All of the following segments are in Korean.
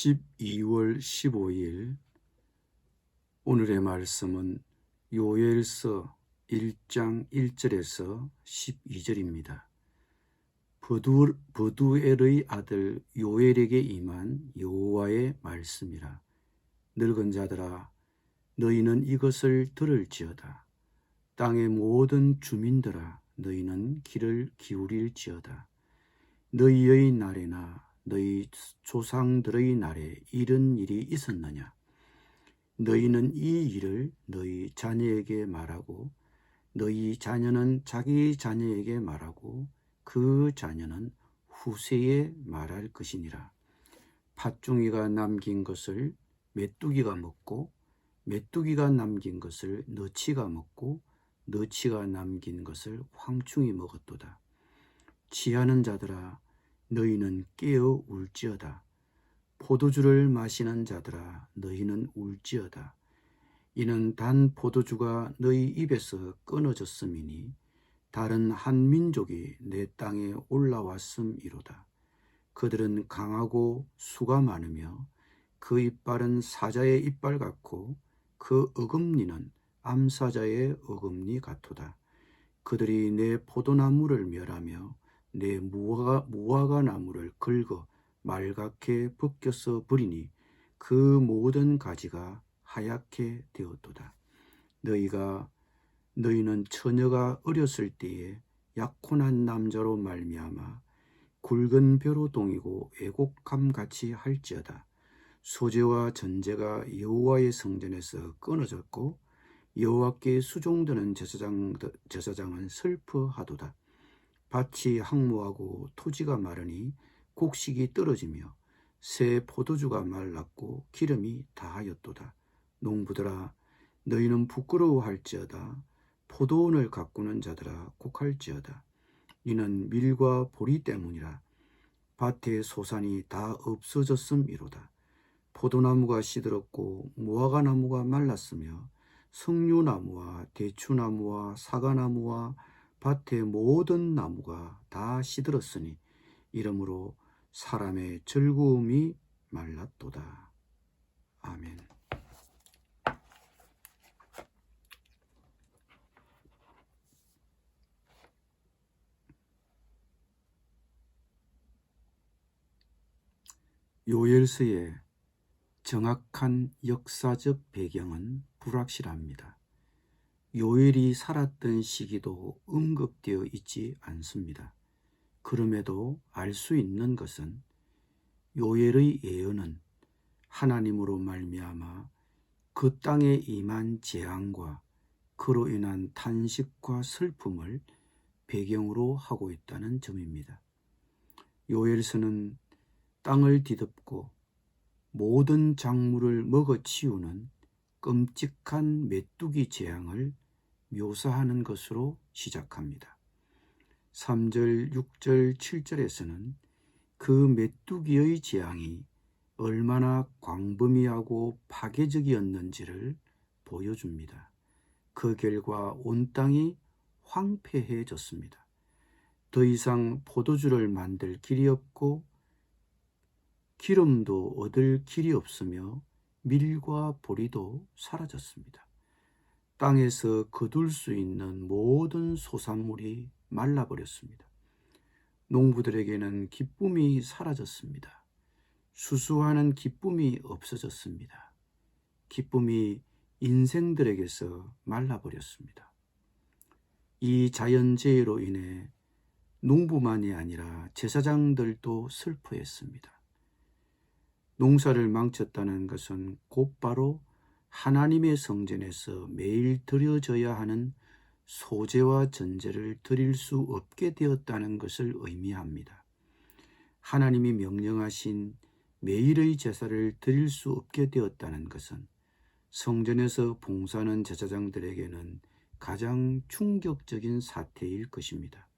12월 15일 오늘의 말씀은 요엘서 1장 1절에서 12절입니다. 브두엘의 아들 요엘에게 임한 여호와의 말씀이라. 늙은 자들아, 너희는 이것을 들을지어다. 땅의 모든 주민들아, 너희는 귀를 기울일지어다. 너희의 날에나 너희 조상들의 날에 이런 일이 있었느냐? 너희는 이 일을 너희 자녀에게 말하고 너희 자녀는 자기 자녀에게 말하고 그 자녀는 후세에 말할 것이니라. 팥종이가 남긴 것을 메뚜기가 먹고 메뚜기가 남긴 것을 너치가 먹고 너치가 남긴 것을 황충이 먹었도다. 취하는 자들아, 너희는 깨어 울지어다. 포도주를 마시는 자들아, 너희는 울지어다. 이는 단 포도주가 너희 입에서 끊어졌음이니 다른 한 민족이 내 땅에 올라왔음이로다. 그들은 강하고 수가 많으며 그 이빨은 사자의 이빨 같고 그 어금니는 암사자의 어금니 같도다. 그들이 내 포도나무를 멸하며 내 무화과 나무를 긁어 말갛게 벗겨서 버리니 그 모든 가지가 하얗게 되었도다. 너희는 처녀가 어렸을 때에 약혼한 남자로 말미암아 굵은 벼로동이고 애곡함같이 할지어다. 소재와 전제가 여호와의 성전에서 끊어졌고 여호와께 수종드는 제사장은 슬퍼하도다. 밭이 항무하고 토지가 마르니 곡식이 떨어지며 새 포도주가 말랐고 기름이 다하였도다. 농부들아, 너희는 부끄러워할지어다. 포도원을 가꾸는 자들아, 곡할지어다. 이는 밀과 보리 때문이라. 밭의 소산이 다 없어졌음이로다. 포도나무가 시들었고 무화과나무가 말랐으며 석류나무와 대추나무와 사과나무와 밭의 모든 나무가 다 시들었으니 이러므로 사람의 즐거움이 말랐도다. 아멘. 요엘서의 정확한 역사적 배경은 불확실합니다. 요엘이 살았던 시기도 언급되어 있지 않습니다. 그럼에도 알 수 있는 것은 요엘의 예언은 하나님으로 말미암아 그 땅에 임한 재앙과 그로 인한 탄식과 슬픔을 배경으로 하고 있다는 점입니다. 요엘서는 땅을 뒤덮고 모든 작물을 먹어치우는 끔찍한 메뚜기 재앙을 묘사하는 것으로 시작합니다. 3절, 6절, 7절에서는 그 메뚜기의 재앙이 얼마나 광범위하고 파괴적이었는지를 보여줍니다. 그 결과 온 땅이 황폐해졌습니다. 더 이상 포도주를 만들 길이 없고 기름도 얻을 길이 없으며 밀과 보리도 사라졌습니다. 땅에서 거둘 수 있는 모든 소산물이 말라버렸습니다. 농부들에게는 기쁨이 사라졌습니다. 수수하는 기쁨이 없어졌습니다. 기쁨이 인생들에게서 말라버렸습니다. 이 자연재해로 인해 농부만이 아니라 제사장들도 슬퍼했습니다. 농사를 망쳤다는 것은 곧바로 하나님의 성전에서 매일 드려져야 하는 소재와 전제를 드릴 수 없게 되었다는 것을 의미합니다. 하나님이 명령하신 매일의 제사를 드릴 수 없게 되었다는 것은 성전에서 봉사하는 제사장들에게는 가장 충격적인 사태일 것입니다.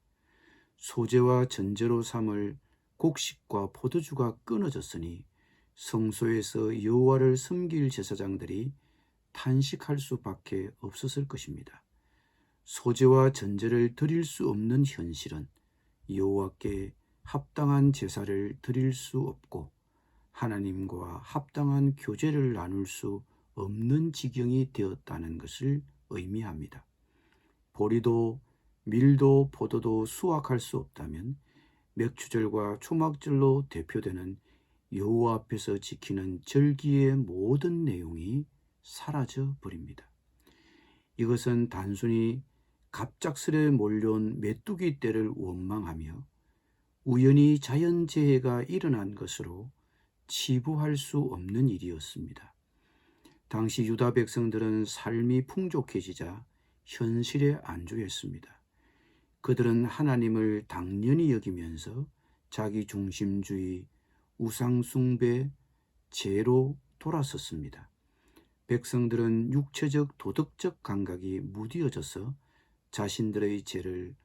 소재와 전제로 삼을 곡식과 포도주가 끊어졌으니 성소에서 여호와를 섬길 제사장들이 탄식할 수밖에 없었을 것입니다. 소재와 전제를 드릴 수 없는 현실은 여호와께 합당한 제사를 드릴 수 없고 하나님과 합당한 교제를 나눌 수 없는 지경이 되었다는 것을 의미합니다. 보리도 밀도 포도도 수확할 수 없다면 맥주절과 초막절로 대표되는 여호와 앞에서 지키는 절기의 모든 내용이 사라져 버립니다. 이것은 단순히 갑작스레 몰려온 메뚜기 떼를 원망하며 우연히 자연재해가 일어난 것으로 치부할 수 없는 일이었습니다. 당시 유다 백성들은 삶이 풍족해지자 현실에 안주했습니다. 그들은 하나님을 당연히 여기면서 자기 중심주의, 우상숭배, 죄로 돌아섰습니다. 백성들은 육체적 도덕적 감각이 무디어져서 자신들의 죄를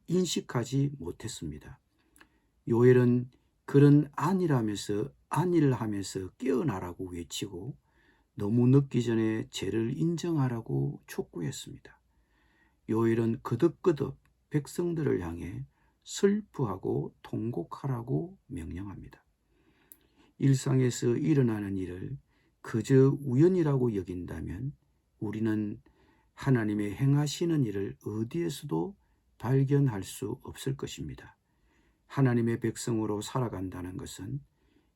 인식하지 못했습니다. 요엘은 그런 안일을 하면서 깨어나라고 외치고 너무 늦기 전에 죄를 인정하라고 촉구했습니다. 요엘은 거듭거듭 백성들을 향해 슬프하고 통곡하라고 명령합니다. 일상에서 일어나는 일을 그저 우연이라고 여긴다면 우리는 하나님의 행하시는 일을 어디에서도 발견할 수 없을 것입니다. 하나님의 백성으로 살아간다는 것은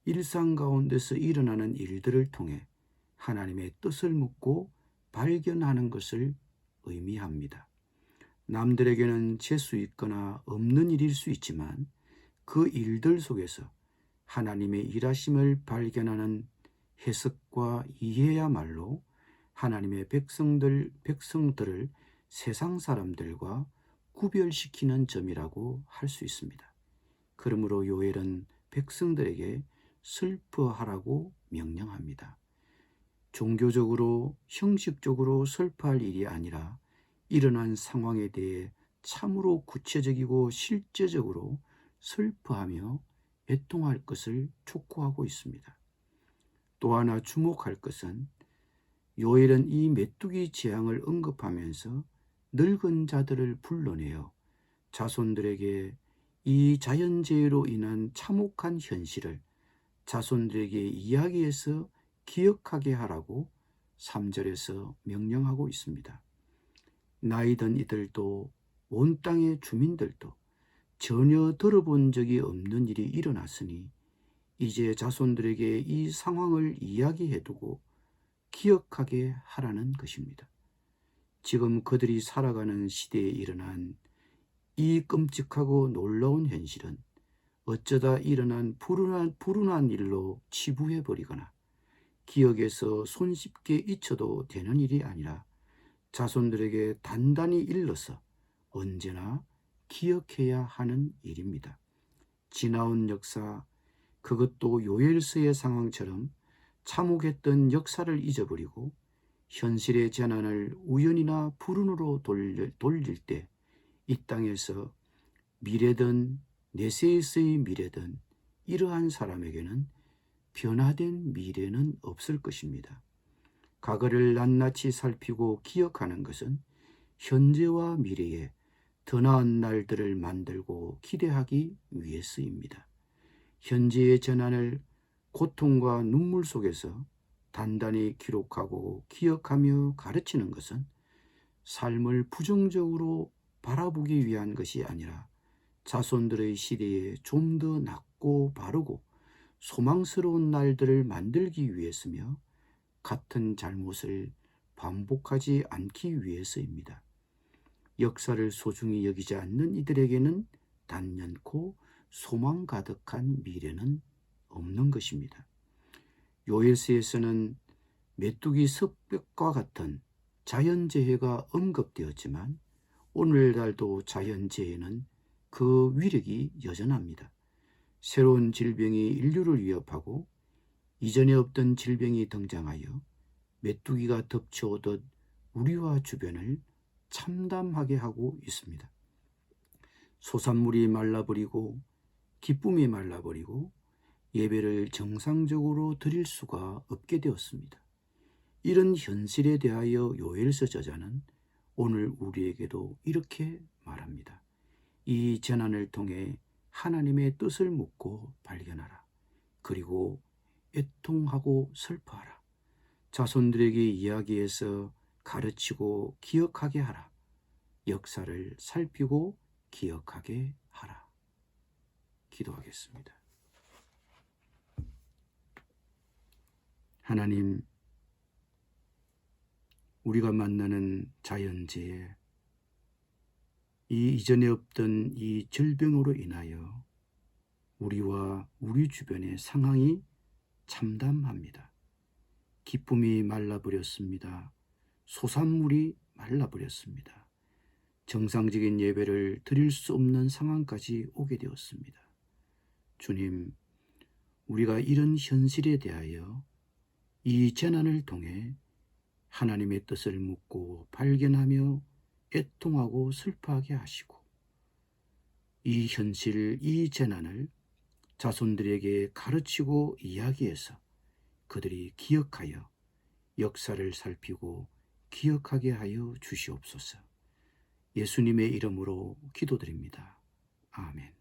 일상 가운데서 일어나는 일들을 통해 하나님의 뜻을 묻고 발견하는 것을 의미합니다. 남들에게는 재수 있거나 없는 일일 수 있지만 그 일들 속에서 하나님의 일하심을 발견하는 해석과 이해야말로 하나님의 백성들을 세상 사람들과 구별시키는 점이라고 할 수 있습니다. 그러므로 요엘은 백성들에게 슬퍼하라고 명령합니다. 종교적으로 형식적으로 슬퍼할 일이 아니라 일어난 상황에 대해 참으로 구체적이고 실제적으로 슬퍼하며 애통할 것을 촉구하고 있습니다. 또 하나 주목할 것은 요엘은 이 메뚜기 재앙을 언급하면서 늙은 자들을 불러내어 자손들에게 이 자연재해로 인한 참혹한 현실을 자손들에게 이야기해서 기억하게 하라고 3절에서 명령하고 있습니다. 나이든 이들도 온 땅의 주민들도 전혀 들어본 적이 없는 일이 일어났으니 이제 자손들에게 이 상황을 이야기해두고 기억하게 하라는 것입니다. 지금 그들이 살아가는 시대에 일어난 이 끔찍하고 놀라운 현실은 어쩌다 일어난 불운한 일로 치부해버리거나 기억에서 손쉽게 잊혀도 되는 일이 아니라 자손들에게 단단히 일러서 언제나 기억해야 하는 일입니다. 지나온 역사, 그것도 요엘서의 상황처럼 참혹했던 역사를 잊어버리고 현실의 재난을 우연이나 불운으로 돌릴 때 이 땅에서 미래든 내세에서의 미래든 이러한 사람에게는 변화된 미래는 없을 것입니다. 과거를 낱낱이 살피고 기억하는 것은 현재와 미래에 더 나은 날들을 만들고 기대하기 위해서입니다. 현재의 재난을 고통과 눈물 속에서 단단히 기록하고 기억하며 가르치는 것은 삶을 부정적으로 바라보기 위한 것이 아니라 자손들의 시대에 좀 더 낫고 바르고 소망스러운 날들을 만들기 위해서며 같은 잘못을 반복하지 않기 위해서입니다. 역사를 소중히 여기지 않는 이들에게는 단연코 소망 가득한 미래는 없는 것입니다. 요엘서에서는 메뚜기 습벽과 같은 자연재해가 언급되었지만 오늘날도 자연재해는 그 위력이 여전합니다. 새로운 질병이 인류를 위협하고 이전에 없던 질병이 등장하여 메뚜기가 덮쳐오듯 우리와 주변을 참담하게 하고 있습니다. 소산물이 말라버리고 기쁨이 말라버리고 예배를 정상적으로 드릴 수가 없게 되었습니다. 이런 현실에 대하여 요엘서 저자는 오늘 우리에게도 이렇게 말합니다. 이 재난을 통해 하나님의 뜻을 묻고 발견하라. 그리고 애통하고 슬퍼하라. 자손들에게 이야기해서 가르치고 기억하게 하라. 역사를 살피고 기억하게 하라. 기도하겠습니다. 하나님, 우리가 만나는 자연재해, 이 이전에 없던 이 질병으로 인하여 우리와 우리 주변의 상황이 참담합니다. 기쁨이 말라버렸습니다. 소산물이 말라버렸습니다. 정상적인 예배를 드릴 수 없는 상황까지 오게 되었습니다. 주님, 우리가 이런 현실에 대하여 이 재난을 통해 하나님의 뜻을 묻고 발견하며 애통하고 슬퍼하게 하시고, 이 현실, 이 재난을 자손들에게 가르치고 이야기해서 그들이 기억하여 역사를 살피고 기억하게 하여 주시옵소서. 예수님의 이름으로 기도드립니다. 아멘.